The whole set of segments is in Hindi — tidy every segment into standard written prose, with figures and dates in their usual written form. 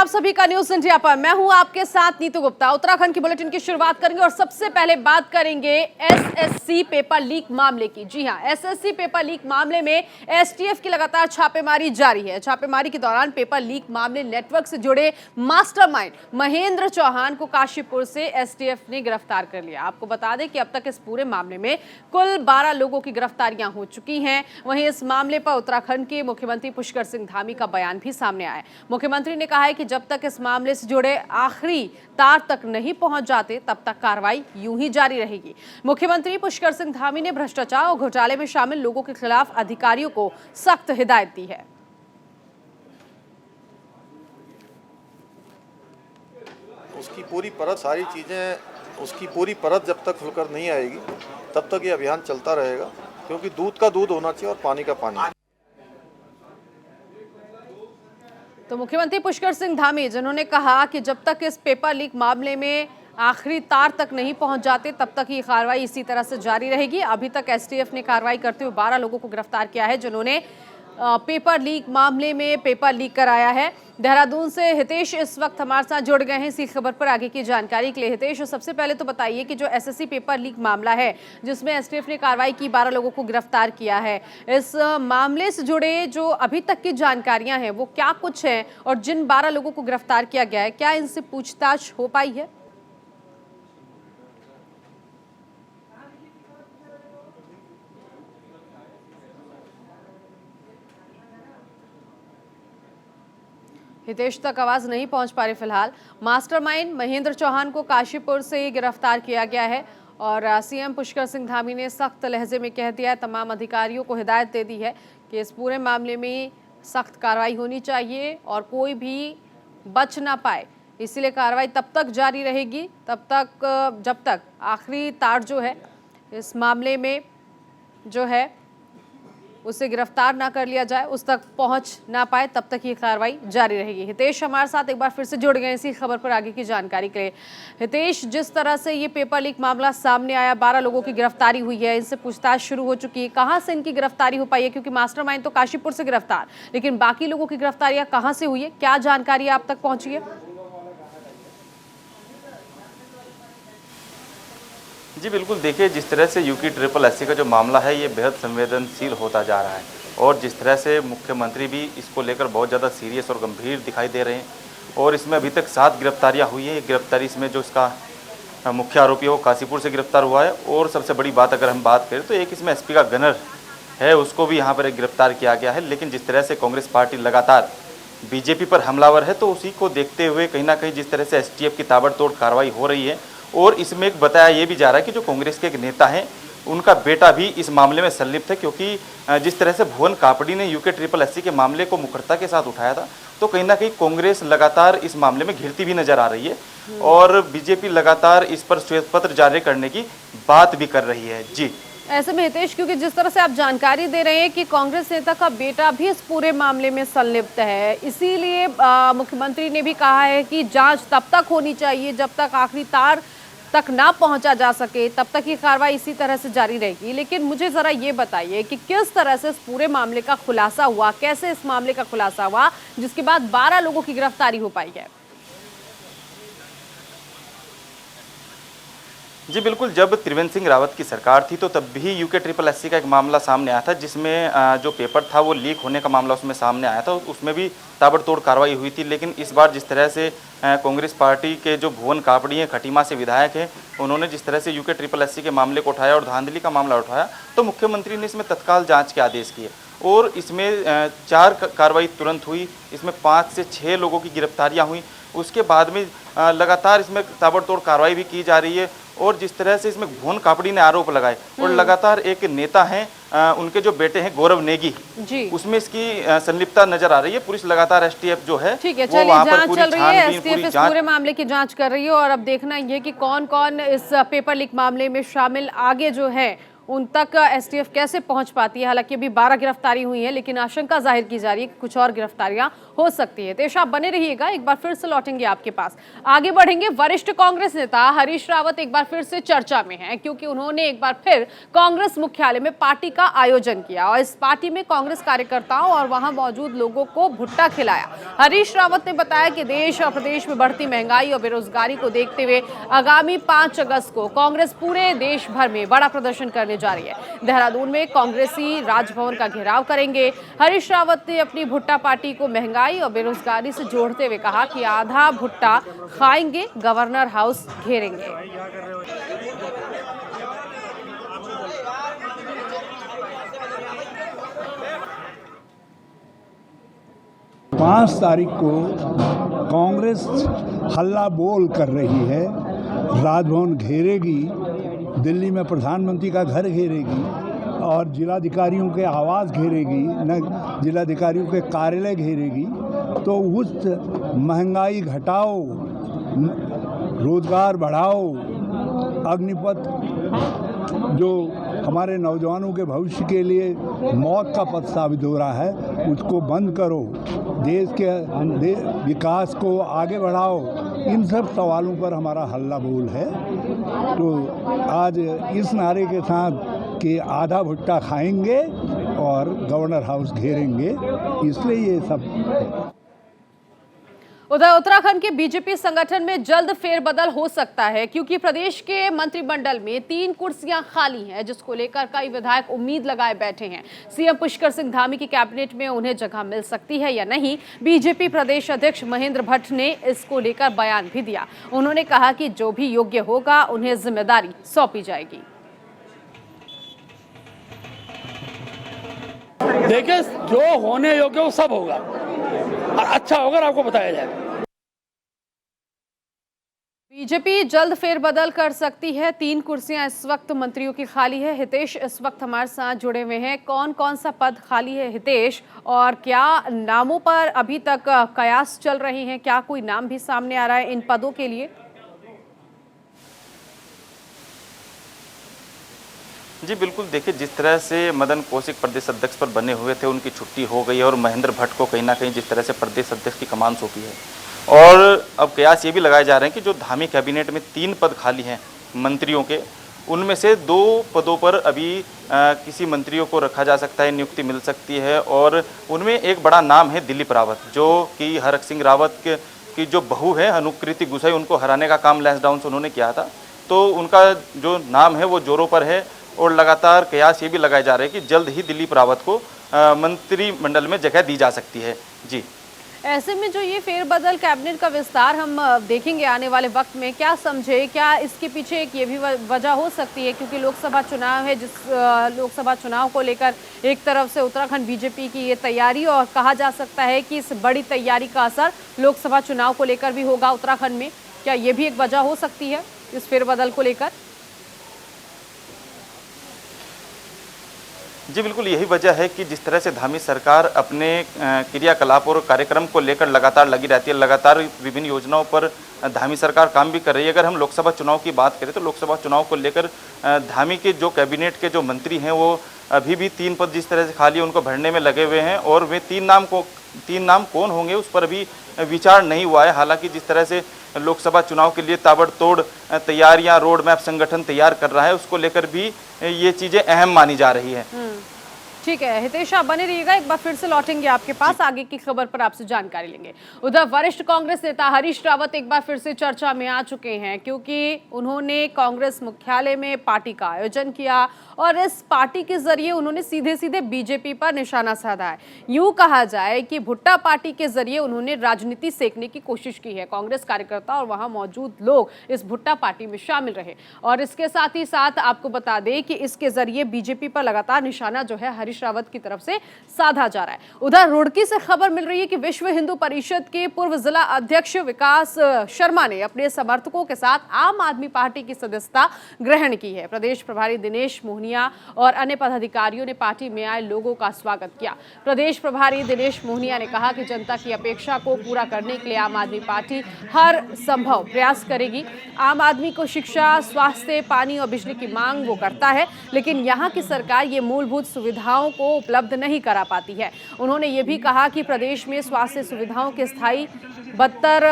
आप सभी का न्यूज इंडिया पर। मैं हूं आपके साथ नीतू गुप्ता। उत्तराखंड की बुलेटिन की शुरुआत करेंगे और सबसे पहले बात करेंगे एसएससी पेपर लीक मामले की। जी हां, एसएससी पेपर लीक मामले में एसटीएफ की लगातार छापेमारी जारी है। छापेमारी के दौरान पेपर लीक मामले नेटवर्क से जुड़े मास्टरमाइंड महेंद्र चौहान को काशीपुर से एसटीएफ ने गिरफ्तार कर लिया। आपको बता दें कि अब तक इस पूरे मामले में कुल 12 लोगों की गिरफ्तारियां हो चुकी हैं। वहीं इस मामले पर उत्तराखंड के मुख्यमंत्री पुष्कर सिंह धामी का बयान भी सामने आया है। मुख्यमंत्री ने कहा है कि जब तक इस मामले से जुड़े आखिरी तार तक नहीं पहुंच जाते तब तक कार्रवाई यूं ही जारी रहेगी। मुख्यमंत्री पुष्कर सिंह धामी ने भ्रष्टाचार और घोटाले में शामिल लोगों के खिलाफ अधिकारियों को सख्त हिदायत दी है। उसकी पूरी परत सारी चीज़ें उसकी पूरी परत जब तक खुलकर नहीं आएगी तब तक ये अभियान चलता रहेगा, क्योंकि दूध का दूध होना चाहिए और पानी का पानी। तो मुख्यमंत्री पुष्कर सिंह धामी जिन्होंने कहा कि जब तक इस पेपर लीक मामले में आखिरी तार तक नहीं पहुंच जाते तब तक ये कार्रवाई इसी तरह से जारी रहेगी। अभी तक एसटीएफ ने कार्रवाई करते हुए 12 लोगों को गिरफ्तार किया है जिन्होंने पेपर लीक मामले में पेपर लीक कराया है। देहरादून से हितेश इस वक्त हमारे साथ जुड़ गए हैं इसी खबर पर आगे की जानकारी के लिए। हितेश, सबसे पहले तो बताइए कि जो एसएससी पेपर लीक मामला है जिसमें एसटीएफ ने कार्रवाई की, 12 लोगों को गिरफ्तार किया है, इस मामले से जुड़े जो अभी तक की जानकारियां हैं वो क्या कुछ है और जिन 12 लोगों को गिरफ्तार किया गया है क्या इनसे पूछताछ हो पाई है? हितेश तक आवाज नहीं पहुंच पा रही फिलहाल। मास्टरमाइंड महेंद्र चौहान को काशीपुर से गिरफ्तार किया गया है और सीएम पुष्कर सिंह धामी ने सख्त लहजे में कह दिया है, तमाम अधिकारियों को हिदायत दे दी है कि इस पूरे मामले में सख्त कार्रवाई होनी चाहिए और कोई भी बच ना पाए। इसीलिए कार्रवाई तब तक जारी रहेगी तब तक जब तक आखिरी तार जो है इस मामले में जो है उसे गिरफ्तार ना कर लिया जाए, उस तक पहुंच ना पाए, तब तक ये कार्रवाई जारी रहेगी। हितेश हमारे साथ एक बार फिर से जुड़ गए इसी खबर पर आगे की जानकारी के लिए। हितेश, जिस तरह से ये पेपर लीक मामला सामने आया, 12 लोगों की गिरफ्तारी हुई है, इनसे पूछताछ शुरू हो चुकी है, कहां से इनकी गिरफ्तारी हो पाई है? क्योंकि मास्टरमाइंड तो काशीपुर से गिरफ्तार, लेकिन बाकी लोगों की गिरफ्तारियां कहां से हुई है, क्या जानकारी आप तक पहुंची है? जी बिल्कुल, देखिए जिस तरह से यूकी ट्रिपल एससी का जो मामला है ये बेहद संवेदनशील होता जा रहा है और जिस तरह से मुख्यमंत्री भी इसको लेकर बहुत ज़्यादा सीरियस और गंभीर दिखाई दे रहे हैं और इसमें अभी तक 7 गिरफ्तारियां हुई हैं। गिरफ्तारी इसमें जो इसका मुख्य आरोपी है वो काशीपुर से गिरफ्तार हुआ है और सबसे बड़ी बात अगर हम बात करें तो एक इसमें एसपी का गनर है, उसको भी यहाँ पर गिरफ्तार किया गया है। लेकिन जिस तरह से कांग्रेस पार्टी लगातार बीजेपी पर हमलावर है तो उसी को देखते हुए कहीं ना कहीं जिस तरह से एसटीएफ की ताबड़तोड़ कार्रवाई हो रही है और इसमें एक बताया ये भी जा रहा है कि जो कांग्रेस के एक नेता हैं उनका बेटा भी इस मामले में संलिप्त है, क्योंकि जिस तरह से भुवन कापड़ी ने यूके ट्रिपल एससी के मामले को मुखरता के साथ उठाया था तो कहीं ना कहीं कांग्रेस लगातार इस मामले में घिरती भी नजर आ रही है और बीजेपी लगातार इस पर श्वेत पत्र जारी करने की बात भी कर रही है। जी ऐसे में हितेश, क्योंकि जिस तरह से आप जानकारी दे रहे हैं कि कांग्रेस नेता का बेटा भी इस पूरे मामले में संलिप्त है, इसीलिए मुख्यमंत्री ने भी कहा है कि जांच तब तक होनी चाहिए जब तक आखिरी तार तक ना पहुंचा जा सके, तब तक ये कार्रवाई इसी तरह से जारी रहेगी। लेकिन मुझे जरा ये बताइए कि किस तरह से इस पूरे मामले का खुलासा हुआ, कैसे इस मामले का खुलासा हुआ जिसके बाद 12 लोगों की गिरफ्तारी हो पाई है? जी बिल्कुल, जब त्रिवेंद्र सिंह रावत की सरकार थी तो तब भी यूके ट्रिपल एससी का एक मामला सामने आया था जिसमें जो पेपर था वो लीक होने का मामला उसमें सामने आया था, उसमें भी ताबड़तोड़ कार्रवाई हुई थी। लेकिन इस बार जिस तरह से कांग्रेस पार्टी के जो भुवन कापड़ी हैं, खटीमा से विधायक हैं, उन्होंने जिस तरह से यूके ट्रिपल एससी के मामले को उठाया और धांधली का मामला उठाया तो मुख्यमंत्री ने इसमें तत्काल जाँच के आदेश किए और इसमें 4 कार्रवाई तुरंत हुई। इसमें 5 से 6 लोगों की गिरफ्तारियाँ हुई। उसके बाद में लगातार इसमें ताबड़तोड़ कार्रवाई भी की जा रही है और जिस तरह से इसमें भुवन कापड़ी ने आरोप लगाए और लगातार एक नेता हैं उनके जो बेटे हैं गौरव नेगी जी, उसमें इसकी संलिप्तता नजर आ रही है। पुलिस लगातार एसटीएफ जो है ठीक है, चलिए जांच चल रही है, एसटीएफ इस पूरे मामले की जांच कर रही है और अब देखना ये कि कौन कौन इस पेपर लीक मामले में शामिल आगे जो है उन तक एसटीएफ कैसे पहुंच पाती है। हालांकि अभी 12 गिरफ्तारी हुई है, लेकिन आशंका जाहिर की जा रही है कि कुछ और गिरफ्तारियां हो सकती है। देश आप बने रहिएगा, एक बार फिर से लौटेंगे आपके पास। आगे बढ़ेंगे, वरिष्ठ कांग्रेस नेता हरीश रावत एक बार फिर से चर्चा में है, क्योंकि उन्होंने एक बार फिर कांग्रेस मुख्यालय में पार्टी का आयोजन किया और इस पार्टी में कांग्रेस कार्यकर्ताओं और वहां मौजूद लोगों को भुट्टा खिलाया। हरीश रावत ने बताया कि देश और प्रदेश में बढ़ती महंगाई और बेरोजगारी को देखते हुए आगामी 5 अगस्त को कांग्रेस पूरे देश भर में बड़ा प्रदर्शन करने जा रही है। देहरादून में कांग्रेसी राजभवन का घेराव करेंगे। हरीश रावत ने अपनी भुट्टा पार्टी को महंगाई और बेरोजगारी से जोड़ते हुए कहा कि आधा भुट्टा खाएंगे, गवर्नर हाउस घेरेंगे। 5 तारीख को कांग्रेस हल्ला बोल कर रही है, राजभवन घेरेगी, दिल्ली में प्रधानमंत्री का घर घेरेगी और जिलाधिकारियों के आवास घेरेगी, न जिलाधिकारियों के कार्यालय घेरेगी। तो उस महंगाई घटाओ, रोजगार बढ़ाओ, अग्निपथ जो हमारे नौजवानों के भविष्य के लिए मौत का पथ साबित हो रहा है, उसको बंद करो, देश के विकास को आगे बढ़ाओ। इन सब सवालों पर हमारा हल्ला बोल है। तो आज इस नारे के साथ कि आधा भुट्टा खाएंगे और गवर्नर हाउस घेरेंगे, इसलिए ये सब। उधर उत्तराखंड के बीजेपी संगठन में जल्द फेरबदल हो सकता है, क्योंकि प्रदेश के मंत्रिमंडल में 3 कुर्सियां खाली हैं, जिसको लेकर कई विधायक उम्मीद लगाए बैठे हैं। सीएम पुष्कर सिंह धामी की कैबिनेट में उन्हें जगह मिल सकती है या नहीं। बीजेपी प्रदेश अध्यक्ष महेंद्र भट्ट ने इसको लेकर बयान भी दिया। उन्होंने कहा कि जो भी योग्य होगा उन्हें जिम्मेदारी सौंपी जाएगी। देखिए, जो होने योग्य वो सब होगा और अच्छा होगा, आपको बताया जाएगा। बीजेपी जल्द फेरबदल कर सकती है। 3 कुर्सियां इस वक्त मंत्रियों की खाली है। हितेश इस वक्त हमारे साथ जुड़े हुए हैं। कौन कौन सा पद खाली है हितेश, और क्या नामों पर अभी तक कयास चल रहे हैं? क्या कोई नाम भी सामने आ रहा है इन पदों के लिए? जी बिल्कुल, देखिए जिस तरह से मदन कौशिक प्रदेश अध्यक्ष पर बने हुए थे, उनकी छुट्टी हो गई है और महेंद्र भट्ट को कहीं ना कहीं जिस तरह से प्रदेश अध्यक्ष की कमान सौंपी है, और अब कयास ये भी लगाए जा रहे हैं कि जो धामी कैबिनेट में 3 पद खाली हैं मंत्रियों के, उनमें से 2 पदों पर अभी किसी मंत्रियों को रखा जा सकता है, नियुक्ति मिल सकती है। और उनमें एक बड़ा नाम है दिलीप रावत, जो कि हरक सिंह रावत की जो बहू है अनुकृति गुसाई, उनको हराने का काम लैंस डाउन से उन्होंने किया था। तो उनका जो नाम है वो जोरों पर है और लगातार कयास ये भी लगाए जा रहे हैं कि जल्द ही दिलीप रावत को मंत्रिमंडल में जगह दी जा सकती है। जी, ऐसे में जो ये फेरबदल कैबिनेट का विस्तार हम देखेंगे आने वाले वक्त में, क्या समझे, क्या इसके पीछे एक ये भी वजह हो सकती है, क्योंकि लोकसभा चुनाव है, जिस लोकसभा चुनाव को लेकर एक तरफ से उत्तराखंड बीजेपी की ये तैयारी, और कहा जा सकता है कि इस बड़ी तैयारी का असर लोकसभा चुनाव को लेकर भी होगा उत्तराखंड में। क्या ये भी एक वजह हो सकती है इस फेरबदल को लेकर? जी बिल्कुल, यही वजह है कि जिस तरह से धामी सरकार अपने क्रियाकलाप और कार्यक्रम को लेकर लगातार लगी रहती है, लगातार विभिन्न योजनाओं पर धामी सरकार काम भी कर रही है। अगर हम लोकसभा चुनाव की बात करें तो लोकसभा चुनाव को लेकर धामी के जो कैबिनेट के जो मंत्री हैं वो अभी भी 3 पद जिस तरह से खाली है उनको भरने में लगे हुए हैं, और वे 3 नाम कौन होंगे उस पर अभी विचार नहीं हुआ है। हालांकि जिस तरह से लोकसभा चुनाव के लिए ताबड़तोड़ तैयारियां, रोड मैप संगठन तैयार कर रहा है, उसको लेकर भी ये चीजें अहम मानी जा रही है। ठीक है हितेश, आप बने रहिएगा, एक बार फिर से लौटेंगे आपके पास, आगे की खबर पर आपसे जानकारी लेंगे। उधर वरिष्ठ कांग्रेस नेता हरीश रावत एक बार फिर से चर्चा में आ चुके हैं, क्योंकि उन्होंने कांग्रेस मुख्यालय में पार्टी का आयोजन किया और इस पार्टी के जरिए उन्होंने सीधे सीधे बीजेपी पर निशाना साधा है। यूं कहा जाए कि भुट्टा पार्टी के जरिए उन्होंने राजनीति सेकने की कोशिश की है। कांग्रेस कार्यकर्ता और वहां मौजूद लोग इस भुट्टा पार्टी में शामिल रहे, और इसके साथ ही साथ आपको बता दें कि इसके जरिए बीजेपी पर लगातार निशाना जो है हरीश हरीश रावत की तरफ से साधा जा रहा है। उधर रुड़की से खबर मिल रही है कि विश्व हिंदू परिषद के पूर्व जिला अध्यक्ष विकास शर्मा ने अपने समर्थकों के साथ आम आदमी पार्टी की सदस्यता ग्रहण की है। प्रदेश प्रभारी दिनेश मोहनिया और अन्य पदाधिकारियों ने पार्टी में आए लोगों का स्वागत किया। प्रदेश प्रभारी दिनेश मोहनिया ने कहा कि जनता की अपेक्षा को पूरा करने के लिए आम आदमी पार्टी हर संभव प्रयास करेगी। आम आदमी को शिक्षा, स्वास्थ्य, पानी और बिजली की मांग वो करता है, लेकिन यहाँ की सरकार ये मूलभूत सुविधाओं को उपलब्ध नहीं करा पाती है। उन्होंने ये भी कहा कि प्रदेश में स्वास्थ्य सुविधाओं की स्थायी बदतर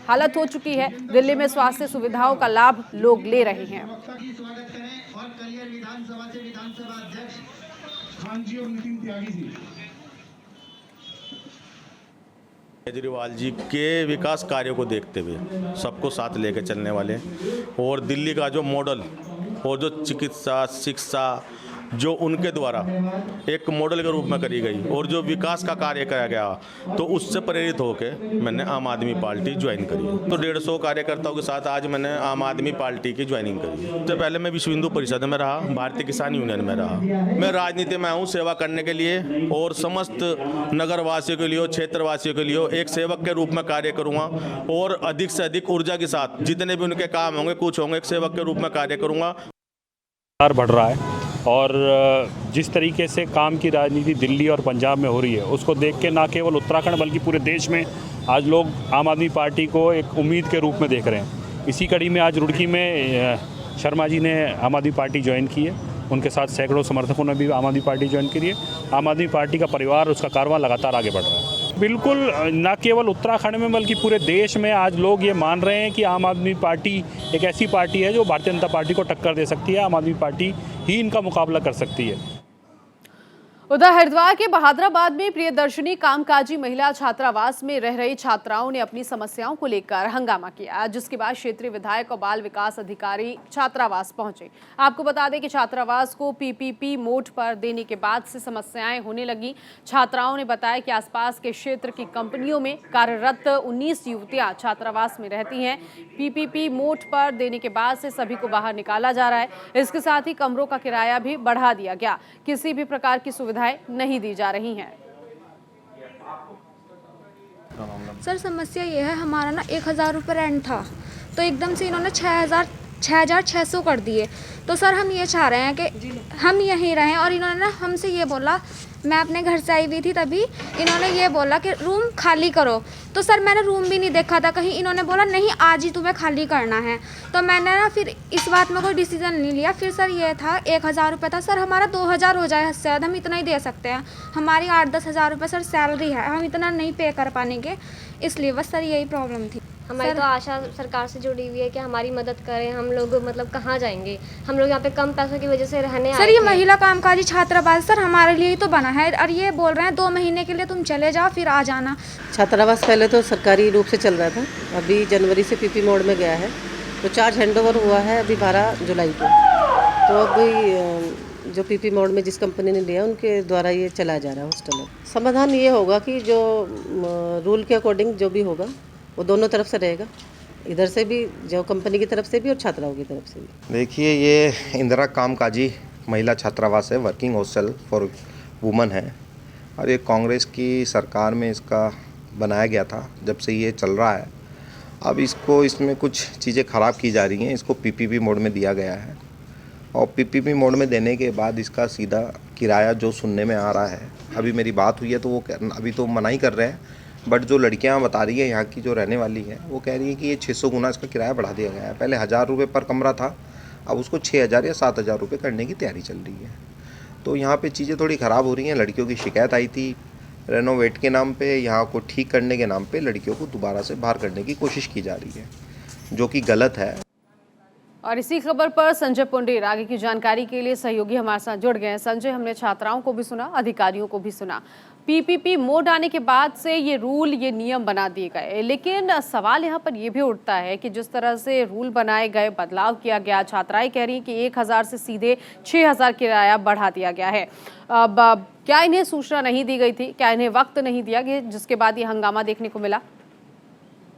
हालत हो चुकी है। दिल्ली में स्वास्थ्य सुविधाओं का लाभ लोग ले रहे हैं। केजरीवाल जी के विकास कार्यों को देखते हुए सबको साथ लेकर चलने वाले और दिल्ली का जो मॉडल और जो चिकित्सा, शिक्षा जो उनके द्वारा एक मॉडल के रूप में करी गई और जो विकास का कार्य किया गया, तो उससे प्रेरित होकर मैंने आम आदमी पार्टी ज्वाइन करी। तो 150 कार्यकर्ताओं के साथ आज मैंने आम आदमी पार्टी की ज्वाइनिंग करी। सबसे पहले मैं विश्व हिंदू परिषद में रहा, भारतीय किसान यूनियन में रहा। मैं राजनीति में आऊँ सेवा करने के लिए और समस्त नगरवासियों के लिए, क्षेत्रवासियों के लिए एक सेवक के रूप में कार्य करूँगा और अधिक से अधिक ऊर्जा के साथ जितने भी उनके काम होंगे, कुछ होंगे, एक सेवक के रूप में कार्य करूँगा। बढ़ रहा है और जिस तरीके से काम की राजनीति दिल्ली और पंजाब में हो रही है, उसको देख के ना केवल उत्तराखंड बल्कि पूरे देश में आज लोग आम आदमी पार्टी को एक उम्मीद के रूप में देख रहे हैं। इसी कड़ी में आज रुड़की में शर्मा जी ने आम आदमी पार्टी ज्वाइन की है। उनके साथ सैकड़ों समर्थकों ने भी आम आदमी पार्टी ज्वाइन की है। आम आदमी पार्टी का परिवार, उसका कारवां लगातार आगे बढ़ रहा है। बिल्कुल, न केवल उत्तराखंड में बल्कि पूरे देश में आज लोग ये मान रहे हैं कि आम आदमी पार्टी एक ऐसी पार्टी है जो भारतीय जनता पार्टी को टक्कर दे सकती है। आम आदमी पार्टी ही इनका मुकाबला कर सकती है। उधर हरिद्वार के बहादुराबाद में प्रियदर्शनी कामकाजी महिला छात्रावास में रह रही छात्राओं ने अपनी समस्याओं को लेकर हंगामा किया, जिसके बाद क्षेत्रीय विधायक और बाल विकास अधिकारी छात्रावास पहुंचे। आपको बता दें कि छात्रावास को पीपीपी मोड पर देने के बाद से समस्याएं होने लगी। छात्राओं ने बताया कि आसपास के क्षेत्र की कंपनियों में कार्यरत 19 युवतियां छात्रावास में रहती हैं। पीपीपी मोड पर देने के बाद से सभी को बाहर निकाला जा रहा है। इसके साथ ही कमरों का किराया भी बढ़ा दिया गया। किसी भी प्रकार की सुविधाएं नहीं दी जा रही हैं। सर समस्या ये है, हमारा ना 1000 रुपये रेंट था, तो एकदम से इन्होंने 6600 कर दिए। तो सर हम ये चाह रहे हैं कि हम यहीं रहें, और इन्होंने ना हमसे ये बोला, मैं अपने घर से आई हुई थी तभी इन्होंने ये बोला कि रूम खाली करो। तो सर मैंने रूम भी नहीं देखा था कहीं, इन्होंने बोला नहीं आज ही तुम्हें खाली करना है। तो मैंने ना फिर इस बात में कोई डिसीजन नहीं लिया। फिर सर ये था 1000 रुपये था, सर हमारा 2000 हो जाए, शायद हम इतना ही दे सकते हैं। हमारी 8-10 हज़ार रुपये सर सैलरी है, हम इतना नहीं पे कर पाएंगे, इसलिए बस सर यही प्रॉब्लम थी। हमारी तो आशा सरकार से जुड़ी हुई है कि हमारी मदद करें। हम लोग मतलब कहाँ जाएंगे, हम लोग यहाँ पे कम पैसों की वजह से रहने सर ये महिला कामकाजी छात्रावास सर हमारे लिए ही तो बना है, और ये बोल रहे हैं 2 महीने के लिए तुम चले जाओ फिर आ जाना। छात्रावास पहले तो सरकारी रूप से चल रहा था, अभी जनवरी से पीपी मोड में गया है, तो चार्ज हैंडओवर हुआ है अभी 12 जुलाई को। तो अभी जो पीपी मोड में जिस कंपनी ने लिया उनके द्वारा ये चलाया जा रहा है हॉस्टल। समाधान ये होगा कि जो रूल के अकॉर्डिंग जो भी होगा वो दोनों तरफ से रहेगा, इधर से भी जो कंपनी की तरफ से भी और छात्राओं की तरफ से भी। देखिए ये इंदिरा कामकाजी महिला छात्रावास है, वर्किंग हॉस्टल फॉर वुमेन है, और ये कांग्रेस की सरकार में इसका बनाया गया था। जब से ये चल रहा है, अब इसमें कुछ चीज़ें ख़राब की जा रही हैं। इसको पीपीपी मोड में दिया गया है, और पीपीपी मोड में देने के बाद इसका सीधा किराया जो सुनने में आ रहा है, अभी मेरी बात हुई है तो वो अभी तो मना ही कर रहे हैं, बट जो लड़कियां बता रही है यहाँ की जो रहने वाली है वो कह रही है कि ये 600 गुना इसका किराया बढ़ा दिया गया है। पहले 1000 रुपये पर कमरा था, अब उसको 6000 या 7000 रुपये करने की तैयारी चल रही है। तो यहाँ पे चीज़ें थोड़ी ख़राब हो रही हैं। लड़कियों की शिकायत आई थी रेनोवेट के नाम पे, यहाँ को ठीक करने के नाम पे लड़कियों को दोबारा से बाहर करने की कोशिश की जा रही है, जो कि गलत है। और इसी खबर पर संजय पुंडेर आगे की जानकारी के लिए सहयोगी हमारे साथ जुड़ गए हैं। संजय, हमने छात्राओं को भी सुना, अधिकारियों को भी सुना। पीपीपी मोड आने के बाद से ये रूल, ये नियम बना दिए गए, लेकिन सवाल यहाँ पर ये भी उठता है कि जिस तरह से रूल बनाए गए, बदलाव किया गया, छात्राएं कह रही हैं कि 1000 से सीधे 6000 किराया बढ़ा दिया गया है। अब क्या इन्हें सूचना नहीं दी गई थी? क्या इन्हें वक्त नहीं दिया गया जिसके बाद ये हंगामा देखने को मिला?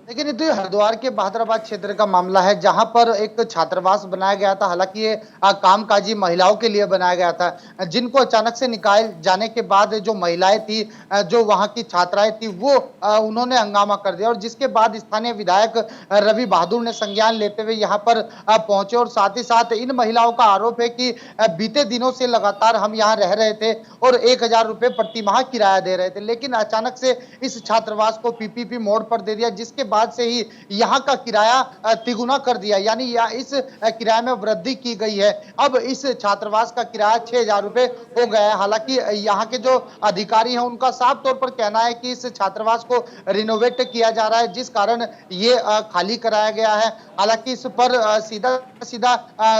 लेकिन ये तो हरिद्वार के बहादुराबाद क्षेत्र का मामला है, जहां पर एक छात्रावास बनाया गया था। हालांकि ये कामकाजी महिलाओं के लिए बनाया गया था, जिनको अचानक से निकाले जाने के बाद जो महिलाएं थी, जो वहां की छात्राएं थी, वो उन्होंने हंगामा कर दिया। और जिसके बाद स्थानीय विधायक रवि बहादुर ने संज्ञान लेते हुए यहाँ पर पहुंचे। और साथ ही साथ इन महिलाओं का आरोप है कि बीते दिनों से लगातार हम यहाँ रह रहे थे और 1000 रुपये प्रति माह किराया दे रहे थे, लेकिन अचानक से इस छात्रावास को पीपीपी मोड पर दे दिया, जिसके बाद से ही यहाँ का किराया तिगुना कर दिया, यानी इस किराए में वृद्धि की गई है। अब इस छात्रावास का किराया 6000 रुपये हो गया है। हालांकि यहाँ के जो अधिकारी हैं उनका साफ तौर पर कहना है कि इस छात्रावास को रिनोवेट किया जा रहा है, जिस कारण ये खाली कराया गया है। हालांकि इस पर सीधा सीधा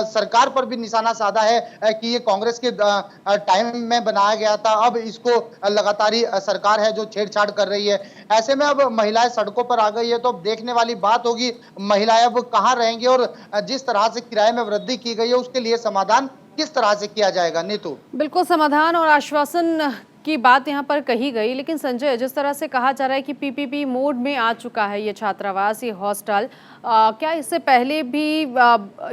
सरकार पर भी निशाना साधा है कि ये कांग्रेस के टाइम में बनाया गया था, अब इसको लगातार ही सरकार है जो छेड़छाड़ कर रही है। ऐसे में अब महिलाएं सड़कों पर आ गई है, तो अब देखने वाली बात होगी महिलाएं अब कहां रहेंगी और जिस तरह से किराए में वृद्धि की गई है उसके लिए समाधान किस तरह से किया जाएगा। नीतू, बिल्कुल समाधान और आश्वासन की बात यहाँ पर कही गई, लेकिन संजय, जिस तरह से कहा जा रहा है कि पीपीपी मोड में आ चुका है ये छात्रावास, ये हॉस्टल, क्या इससे पहले भी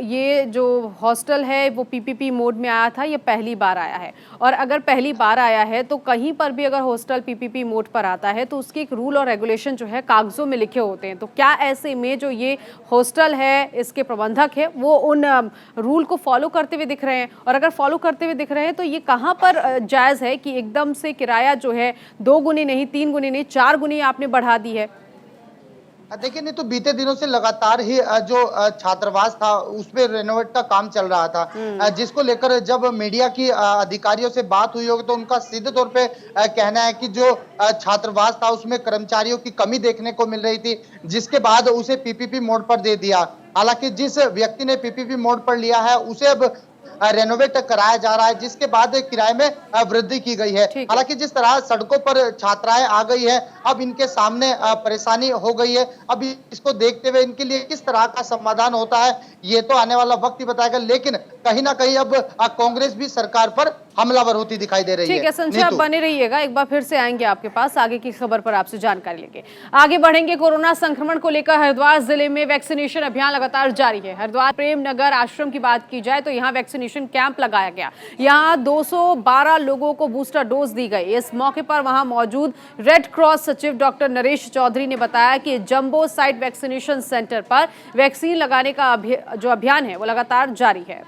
ये जो हॉस्टल है वो पीपीपी मोड में आया था, ये पहली बार आया है? और अगर पहली बार आया है तो कहीं पर भी अगर हॉस्टल पीपीपी मोड पर आता है तो उसके एक रूल और रेगुलेशन जो है कागजों में लिखे होते हैं, तो क्या ऐसे में जो ये हॉस्टल है, इसके प्रबंधक है, वो उन रूल को फॉलो करते हुए दिख रहे हैं? और अगर फॉलो करते हुए दिख रहे हैं तो ये कहाँ पर जायज़ है कि एकदम से किराया जो है 2 गुनी नहीं, 3 गुनी नहीं, 4 गुनी आपने बढ़ा दी है? देखिए, नहीं तो बीते दिनों से लगातार ही जो छात्रावास था उसमें रेनोवेट का काम चल रहा था, जिसको लेकर जब मीडिया की अधिकारियों से बात हुई होगी तो उनका सीधे तौर पे कहना है कि जो छात्रावास था उसमें कर्मचारियों की कमी देखने को मिल रही थी, जिसके बाद उसे पीपीपी मोड पर दे दिया। हालांकि जिस व्यक्ति ने पीपीपी मोड पर लिया है उसे अब रेनोवेट कराया जा रहा है, जिसके बाद किराए में वृद्धि की गई है। हालांकि जिस तरह सड़कों पर छात्राएं आ गई है, अब इनके सामने परेशानी हो गई है। अब इसको देखते हुए इनके लिए किस तरह का समाधान होता है ये तो आने वाला वक्त ही बताएगा, लेकिन कहीं ना कहीं अब कांग्रेस भी सरकार पर हमलावर होती दिखाई दे रही है। ठीक है संजय, आप बने रहिएगा, एक बार फिर से आएंगे आपके पास, आगे की खबर पर आपसे जानकारी लेंगे। आगे बढ़ेंगे। कोरोना संक्रमण को लेकर हरिद्वार जिले में वैक्सीनेशन अभियान लगातार जारी है। हरिद्वार प्रेम नगर आश्रम की बात की जाए तो यहाँ वैक्सीनेशन कैंप लगाया गया। यहाँ 212 लोगों को बूस्टर डोज दी गई। इस मौके पर वहां मौजूद रेड क्रॉस सचिव डॉक्टर नरेश चौधरी ने बताया कि जंबो साइट वैक्सीनेशन सेंटर पर वैक्सीन लगाने का जो अभियान है वो लगातार जारी है।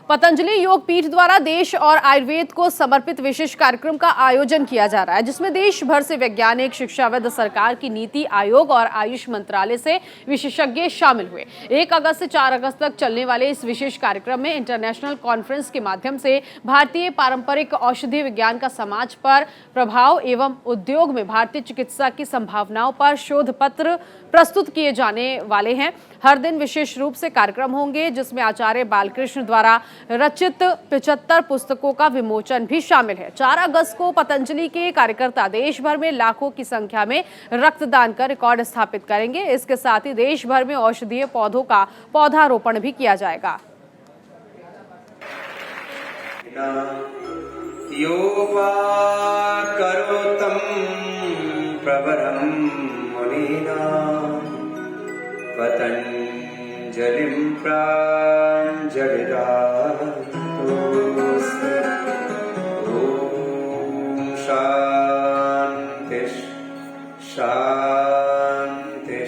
पतंजलि योग पीठ द्वारा देश और आयुर्वेद को समर्पित विशेष कार्यक्रम का आयोजन किया जा रहा है, जिसमें देश भर से वैज्ञानिक, शिक्षाविद, सरकार की नीति आयोग और आयुष मंत्रालय से विशेषज्ञ शामिल हुए। 1 अगस्त से 4 अगस्त तक चलने वाले इस विशेष कार्यक्रम में इंटरनेशनल कॉन्फ्रेंस के माध्यम से भारतीय पारंपरिक औषधि विज्ञान का समाज पर प्रभाव एवं उद्योग में भारतीय चिकित्सा की संभावनाओं पर शोध पत्र प्रस्तुत किए जाने वाले हैं। हर दिन विशेष रूप से कार्यक्रम होंगे, जिसमें आचार्य बालकृष्ण द्वारा रचित 75 पुस्तकों का विमोचन भी शामिल है। 4 अगस्त को पतंजलि के कार्यकर्ता देश भर में लाखों की संख्या में रक्तदान कर रिकॉर्ड स्थापित करेंगे। इसके साथ ही देश भर में औषधीय पौधों का पौधारोपण भी किया जाएगा। पतंजलिं प्राञ्जलिरातोऽस्मि। ॐ शान्ति शान्ति।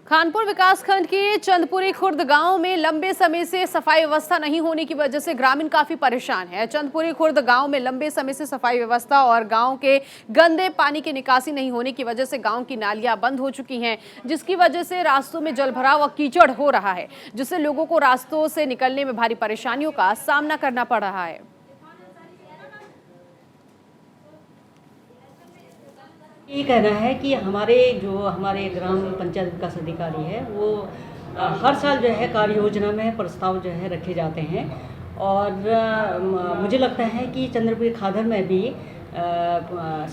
खानपुर विकासखंड के चंदपुरी खुर्द गांव में लंबे समय से सफाई व्यवस्था नहीं होने की वजह से ग्रामीण काफी परेशान है। चंदपुरी खुर्द गांव में लंबे समय से सफाई व्यवस्था और गांव के गंदे पानी की निकासी नहीं होने की वजह से गांव की नालियां बंद हो चुकी हैं, जिसकी वजह से रास्तों में जलभराव और कीचड़ हो रहा है, जिससे लोगों को रास्तों से निकलने में भारी परेशानियों का सामना करना पड़ रहा है। ये कहना है कि हमारे ग्राम पंचायत विकास अधिकारी है वो हर साल जो है कार्य योजना में प्रस्ताव जो है रखे जाते हैं, और मुझे लगता है कि चंद्रपुरी खादर में भी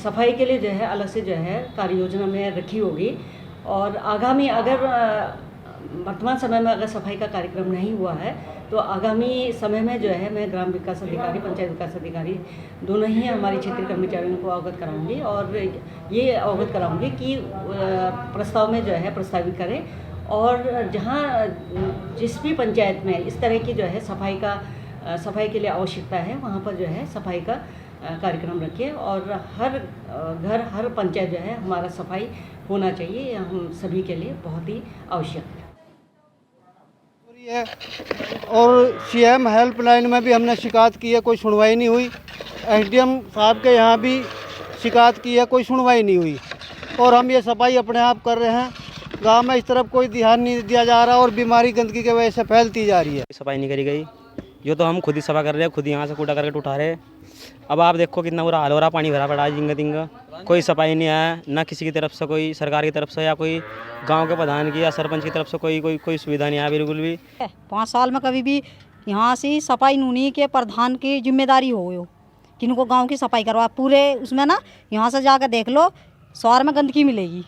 सफाई के लिए जो है अलग से जो है कार्य योजना में रखी होगी। और आगामी अगर वर्तमान समय में अगर सफाई का कार्यक्रम नहीं हुआ है तो आगामी समय में जो है मैं ग्राम विकास अधिकारी, पंचायत विकास अधिकारी दोनों ही हमारी क्षेत्रीय कर्मचारियों को अवगत कराऊंगी और ये अवगत कराऊंगी कि प्रस्ताव में जो है प्रस्तावित करें और जहाँ जिस भी पंचायत में इस तरह की जो है सफाई के लिए आवश्यकता है वहाँ पर जो है सफाई का कार्यक्रम रखें और हर घर हर पंचायत जो है हमारा सफाई होना चाहिए। यह हम सभी के लिए बहुत ही आवश्यक है। और सीएम हेल्पलाइन में भी हमने शिकायत की है, कोई सुनवाई नहीं हुई। एसडीएम साहब के यहाँ भी शिकायत की है, कोई सुनवाई नहीं हुई। और हम ये सफाई अपने आप कर रहे हैं, गांव में इस तरफ कोई ध्यान नहीं दिया जा रहा और बीमारी गंदगी की वजह से फैलती जा रही है। सफाई नहीं करी गई, जो तो हम खुद ही सफा कर रहे हैं, खुद यहाँ से कूड़ा करके उठा रहे हैं। अब आप देखो कितना बुरा हाल हो रहा, पानी भरा पड़ा है जिंगा तिंगा, कोई सफाई नहीं आया, ना किसी की तरफ से, कोई सरकार की तरफ से या कोई गांव के प्रधान की या सरपंच की तरफ से कोई सुविधा नहीं आया बिल्कुल भी। 5 साल में कभी भी यहाँ से सफाई नूनी के प्रधान की जिम्मेदारी हो किनको गांव की सफाई करवा, पूरे उसमें ना यहाँ से जाकर देख लो शहर में गंदगी मिलेगी।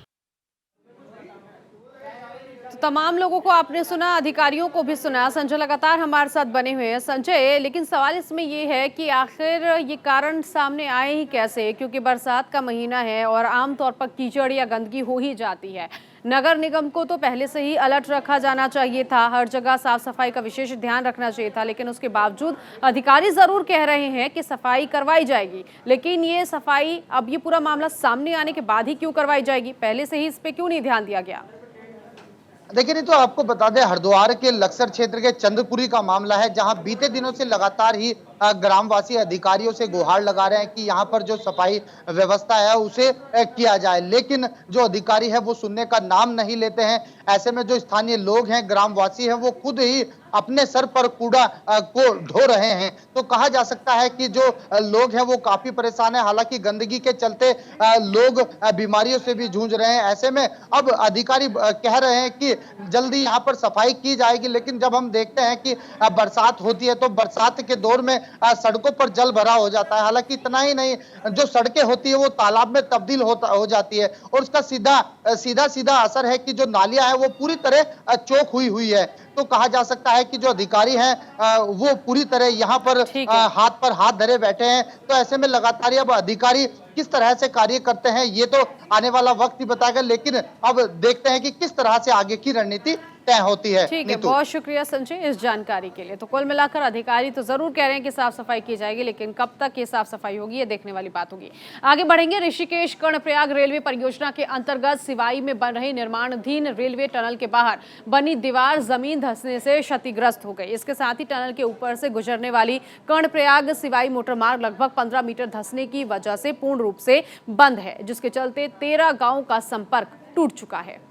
तमाम लोगों को आपने सुना, अधिकारियों को भी सुना। संजय लगातार हमारे साथ बने हुए हैं। संजय, लेकिन सवाल इसमें ये है कि आखिर ये कारण सामने आए ही कैसे, क्योंकि बरसात का महीना है और आमतौर पर कीचड़ या गंदगी हो ही जाती है। नगर निगम को तो पहले से ही अलर्ट रखा जाना चाहिए था, हर जगह साफ सफाई का विशेष ध्यान रखना चाहिए था, लेकिन उसके बावजूद अधिकारी जरूर कह रहे हैं कि सफाई करवाई जाएगी, लेकिन ये सफाई अब ये पूरा मामला सामने आने के बाद ही क्यों करवाई जाएगी? पहले से ही इस पे क्यों नहीं ध्यान दिया गया? देखिए, नहीं तो आपको बता दें, हरिद्वार के लक्सर क्षेत्र के चंद्रपुरी का मामला है, जहां बीते दिनों से लगातार ही ग्रामवासी अधिकारियों से गुहार लगा रहे हैं कि यहां पर जो सफाई व्यवस्था है उसे किया जाए, लेकिन जो अधिकारी है वो सुनने का नाम नहीं लेते हैं। ऐसे में जो स्थानीय लोग हैं, ग्रामवासी हैं, वो खुद ही अपने सर पर कूड़ा को ढो रहे हैं। तो कहा जा सकता है कि जो लोग हैं वो काफी परेशान है। हालांकि गंदगी के चलते लोग बीमारियों से भी जूझ रहे हैं। ऐसे में अब अधिकारी कह रहे हैं कि जल्दी यहाँ पर सफाई की जाएगी, लेकिन जब हम देखते हैं कि बरसात होती है तो बरसात के दौर में सड़कों पर जल भरा हो जाता है। हालांकि इतना ही नहीं, जो सड़कें होती है वो तालाब में तब्दील हो जाती है और उसका सीधा असर है कि जो नालियां हैं वो पूरी तरह चौक हुई है। तो कहा जा सकता है कि जो अधिकारी हैं वो पूरी तरह यहाँ पर हाथ धरे बैठे हैं। तो ऐसे में लगातार अब अधिकारी किस तरह से कार्य करते हैं ये तो आने वाला वक्त ही बताएगा, लेकिन अब देखते हैं कि किस तरह से आगे की रणनीति तय होती है। ठीक है, बहुत शुक्रिया संजय इस जानकारी के लिए। तो कुल मिलाकर अधिकारी तो जरूर कह रहे हैं कि साफ सफाई की जाएगी, लेकिन कब तक ये साफ सफाई होगी ये देखने वाली बात होगी। आगे बढ़ेंगे। ऋषिकेश कर्णप्रयाग रेलवे परियोजना के अंतर्गत सिवाई में बन रही निर्माणाधीन रेलवे टनल के बाहर बनी दीवार जमीन धंसने से क्षतिग्रस्त हो गई। इसके साथ ही टनल के ऊपर से गुजरने वाली कर्णप्रयाग सिवाई मोटर मार्ग लगभग 15 मीटर धंसने की वजह से पूर्ण रूप से बंद है, जिसके चलते 13 गांवों का संपर्क टूट चुका है।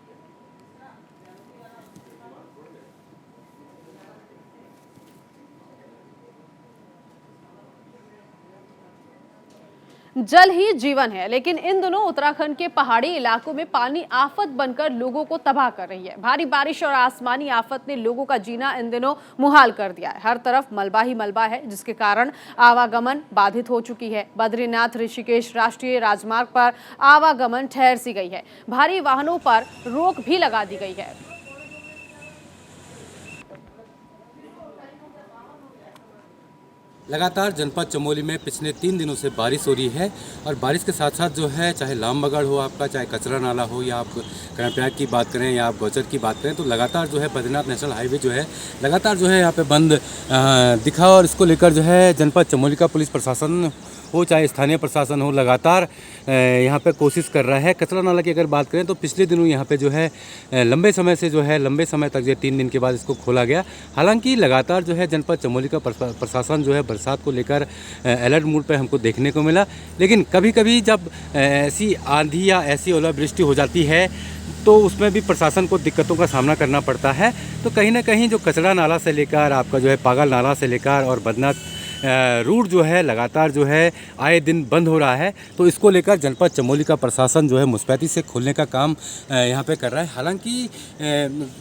जल ही जीवन है, लेकिन इन दिनों उत्तराखंड के पहाड़ी इलाकों में पानी आफत बनकर लोगों को तबाह कर रही है। भारी बारिश और आसमानी आफत ने लोगों का जीना इन दिनों मुहाल कर दिया है। हर तरफ मलबा ही मलबा है, जिसके कारण आवागमन बाधित हो चुकी है। बद्रीनाथ ऋषिकेश राष्ट्रीय राजमार्ग पर आवागमन ठहर सी गई है। भारी वाहनों पर रोक भी लगा दी गई है। लगातार जनपद चमोली में पिछले 3 दिनों से बारिश हो रही है और बारिश के साथ साथ जो है, चाहे लामबगड़ हो आपका, चाहे कचरा नाला हो, या आप कर्णप्रयाग की बात करें या आप गौचर की बात करें, तो लगातार जो है बद्रीनाथ नेशनल हाईवे जो है लगातार जो है यहाँ पे बंद दिखा। और इसको लेकर जो है जनपद चमोली का पुलिस प्रशासन हो चाहे स्थानीय प्रशासन हो, लगातार यहाँ पे कोशिश कर रहा है। कचरा नाला की अगर बात करें तो पिछले दिनों यहाँ पे जो है लंबे समय तक जो 3 दिन के बाद इसको खोला गया। हालांकि लगातार जो है जनपद चमोली का प्रशासन जो है बरसात को लेकर अलर्ट मोड पे हमको देखने को मिला, लेकिन कभी कभी जब ऐसी आंधी या ऐसी ओलावृष्टि हो जाती है तो उसमें भी प्रशासन को दिक्कतों का सामना करना पड़ता है। तो कहीं ना कहीं जो कचरा नाला से लेकर आपका जो है पागल नाला से लेकर और बद्रीनाथ रूट जो है लगातार जो है आए दिन बंद हो रहा है। तो इसको लेकर जनपद चमोली का प्रशासन जो है मुस्तैदी से खोलने का काम यहाँ पे कर रहा है। हालांकि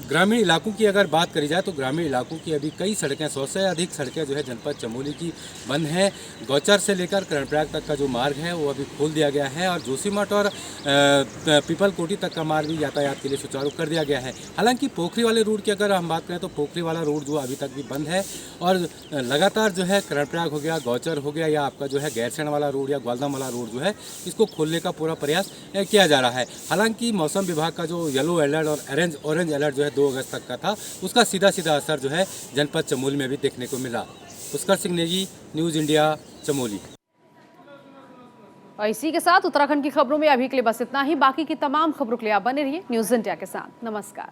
ग्रामीण इलाकों की अगर बात करी जाए तो ग्रामीण इलाकों की अभी कई सड़कें, 100 से अधिक सड़कें जो है जनपद चमोली की बंद हैं। गौचर से लेकर कर्णप्रयाग तक का जो मार्ग है वो अभी खोल दिया गया है और जोशीमठ और पीपल कोटी तक का मार्ग भी यातायात के लिए सुचारू कर दिया गया है। हालांकि पोखरी वाले रूट की अगर हम बात करें तो पोखरी वाला रूट जो अभी तक भी बंद है और लगातार जो है कर्णप्रयाग हो गया, गौचर हो गया या आपका जो है गैरसैंण वाला रोड या ग्वालदम वाला रोड जो है इसको खोलने का पूरा प्रयास किया जा रहा है। हालांकि मौसम विभाग का जो येलो अलर्ट और ऑरेंज अलर्ट जो है 2 अगस्त तक का था, उसका सीधा असर जो है जनपद चमोली में भी देखने को मिला। Pushkar Singh Negi, news India, Chamoli. और इसी के साथ उत्तराखंड की खबरों में अभी के लिए बस इतना ही। बाकी की तमाम खबरों के लिए आप बने रहिए न्यूज़ इंडिया के साथ। नमस्कार।